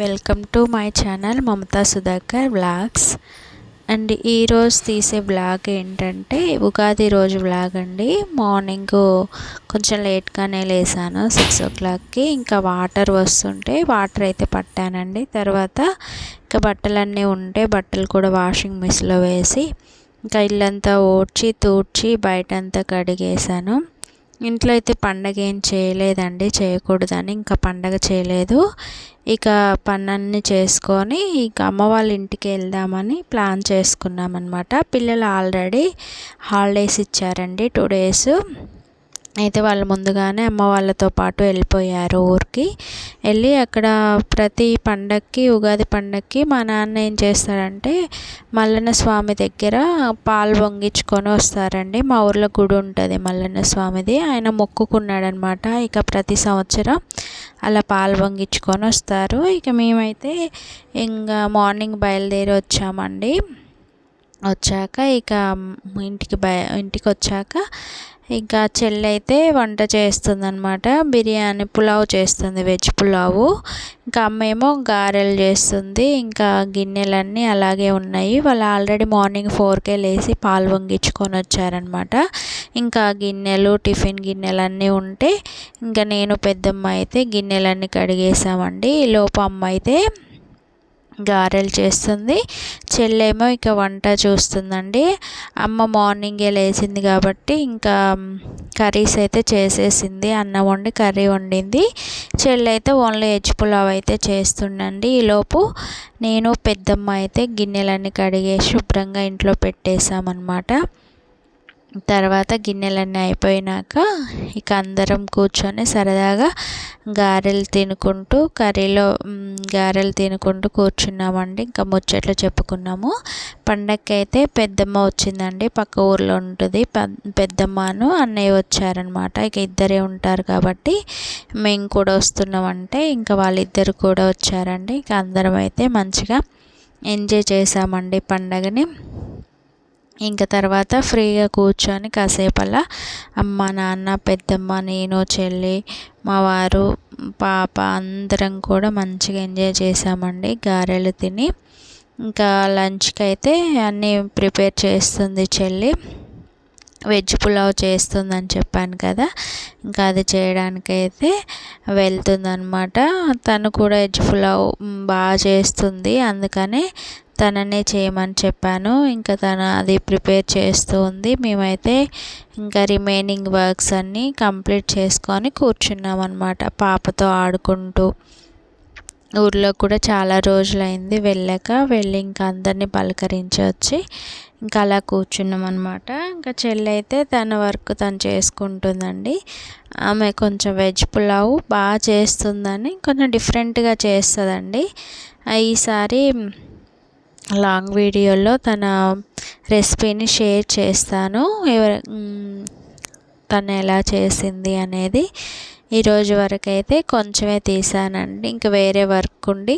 Welcome to my channel Mamata Sudhakar vlogs. And ఈరోజు తీసే vlog ఏంటంటే ఉగాది రోజు వ్లాగ్ అండి. మార్నింగ్ కొంచెం లేట్గానే లేసాను 6 o'clockకి. ఇంకా వాటర్ వస్తుంటే వాటర్ అయితే పట్టానండి. తర్వాత ఇంకా బట్టలన్నీ ఉంటే బట్టలు కూడా వాషింగ్ మిషన్లో వేసి ఇంకా ఇల్లంతా ఊడ్చి తూడ్చి బయటంతా కడిగేసాను. ఇంట్లో అయితే పండగ ఏం చేయలేదండి, చేయకూడదని ఇంకా పండగ చేయలేదు. ఇక పనులన్నీ చేసుకొని ఇక అమ్మ వాళ్ళ ఇంటికి వెళ్దామని ప్లాన్ చేసుకున్నాం అన్నమాట. పిల్లలు ఆల్రెడీ హాలిడేస్ ఇచ్చారండి 2 days. అయితే వాళ్ళు ముందుగానే అమ్మ వాళ్ళతో పాటు వెళ్ళిపోయారు ఊరికి. వెళ్ళి అక్కడ ప్రతి పండగకి ఉగాది పండగకి మా నాన్న ఏం చేస్తారంటే మల్లన్న స్వామి దగ్గర పాలు పొంగించుకొని వస్తారండి. మా ఊర్లో గుడి ఉంటుంది మల్లన్న స్వామిది, ఆయన మొక్కుకున్నాడనమాట. ఇక ప్రతి సంవత్సరం అలా పాలు పొంగించుకొని వస్తారు. ఇక మేమైతే ఇంకా మార్నింగ్ బయలుదేరి వచ్చామండి. వచ్చాక ఇక ఇంటికి వచ్చాక ఇంకా చెల్లి అయితే వంట చేస్తుందన్నమాట. బిర్యానీ పులావ్ చేస్తుంది, వెజ్ పులావు. ఇంకా అమ్మ ఏమో గారెలు చేస్తుంది. ఇంకా గిన్నెలన్నీ అలాగే ఉన్నాయి. వాళ్ళు ఆల్రెడీ మార్నింగ్ 4కే లేచి పాలు పొంగించుకొని వచ్చారనమాట. ఇంకా గిన్నెలు టిఫిన్ గిన్నెలన్నీ ఉంటే ఇంకా నేను పెద్దమ్మ అయితే గిన్నెలన్నీ కడిగేసామండి. ఈలోపు అమ్మ అయితే గారెలు చేస్తుంది, చెల్లేమో ఇక వంట చూస్తుందండి. అమ్మ మార్నింగే లేచింది కాబట్టి ఇంకా కర్రీస్ అయితే చేసేసింది, అన్నం వండి కర్రీ వండింది. చెల్లి అయితే ఓన్లీ వెజ్ పులావ్ అయితే చేస్తుండండి. ఈలోపు నేను పెద్దమ్మ అయితే గిన్నెలన్నీ కడిగేసి శుభ్రంగా ఇంట్లో పెట్టేసామన్నమాట. తర్వాత గిన్నెలన్నీ అయిపోయినాక ఇక అందరం కూర్చొని సరదాగా గారెలు తినుకుంటూ గారెలు తినుకుంటూ కూర్చున్నామండి. ఇంకా ముచ్చట్లు చెప్పుకున్నాము. పండగకి అయితే పెద్దమ్మ వచ్చిందండి, పక్క ఊర్లో ఉంటుంది. పెద్దమ్మను అన్నయ్య వచ్చారనమాట. ఇక ఇద్దరే ఉంటారు కాబట్టి మేము కూడా వస్తున్నామంటే ఇంకా వాళ్ళిద్దరు కూడా వచ్చారండి. ఇక అందరం అయితే మంచిగా ఎంజాయ్ చేసామండి పండగని. ఇంకా తర్వాత ఫ్రీగా కూర్చొని కాసేపు అలా అమ్మ నాన్న పెద్దమ్మ నేను చెల్లి మా వారు పాప అందరం కూడా మంచిగా ఎంజాయ్ చేసామండి గారెలు తిని. ఇంకా లంచ్కి అయితే అన్నీ ప్రిపేర్ చేస్తుంది చెల్లి. వెజ్ పులావ్ చేస్తుందని చెప్పాను కదా, ఇంకా అది చేయడానికైతే వెళ్తుందనమాట. తను కూడా వెజ్ పులావ్ బాగా చేస్తుంది, అందుకనే తననే చేయమని చెప్పాను. ఇంకా తను అది ప్రిపేర్ చేస్తూ ఉంది. మేమైతే ఇంకా రిమైనింగ్ వర్క్స్ అన్నీ కంప్లీట్ చేసుకొని కూర్చున్నాం అన్నమాట పాపతో ఆడుకుంటూ. ఊర్లో కూడా చాలా రోజులైంది వెళ్ళి ఇంకా అందరినీ పలకరించి వచ్చి ఇంకా అలా కూర్చున్నాం అనమాట. ఇంకా చెల్లి అయితే తన వర్క్ తను చేసుకుంటుందండి. ఆమె కొంచెం వెజ్ పులావ్ బాగా చేస్తుందని కొంచెం డిఫరెంట్గా చేస్తుందండి. ఈసారి లాంగ్ వీడియోలో తన రెసిపీని షేర్ చేస్తాను, తను ఎలా చేసింది అనేది. ఈరోజు వరకు అయితే కొంచెమే తీసానండి, ఇంకా వేరే వర్క్ ఉండి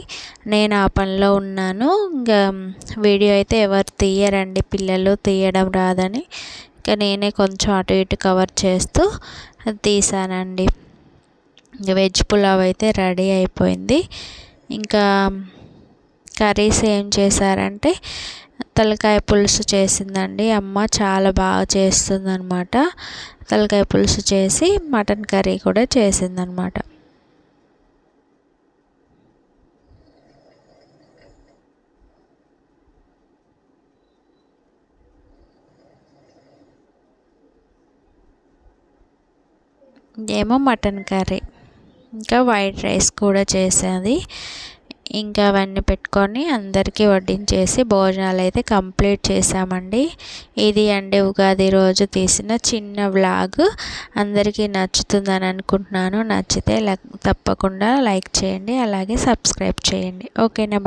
నేను ఆ పనిలో ఉన్నాను. ఇంకా వీడియో అయితే ఎవరు తీయరండి, పిల్లలు తీయడం రాదని ఇంకా నేనే కొంచెం అటు ఇటు కవర్ చేస్తూ తీసానండి. ఇంకా వెజ్ పులావ్ అయితే రెడీ అయిపోయింది. ఇంకా కర్రీస్ ఏం చేశారంటే తలకాయ పులుసు చేసిందండి అమ్మ, చాలా బాగా చేస్తుందన్నమాట. తలకాయ పులుసు చేసి మటన్ కర్రీ కూడా చేసిందనమాట. ఏమో మటన్ కర్రీ, ఇంకా వైట్ రైస్ కూడా చేసేది. ఇంకా అవన్నీ పెట్టుకొని అందరికీ వడ్డించేసి భోజనాలు అయితే కంప్లీట్ చేసామండి. ఇది అండి ఉగాది రోజు తీసిన చిన్న వ్లాగ్. అందరికీ నచ్చుతుందని అనుకుంటున్నాను. నచ్చితే తప్పకుండా లైక్ చేయండి, అలాగే సబ్స్క్రైబ్ చేయండి. ఓకేనా?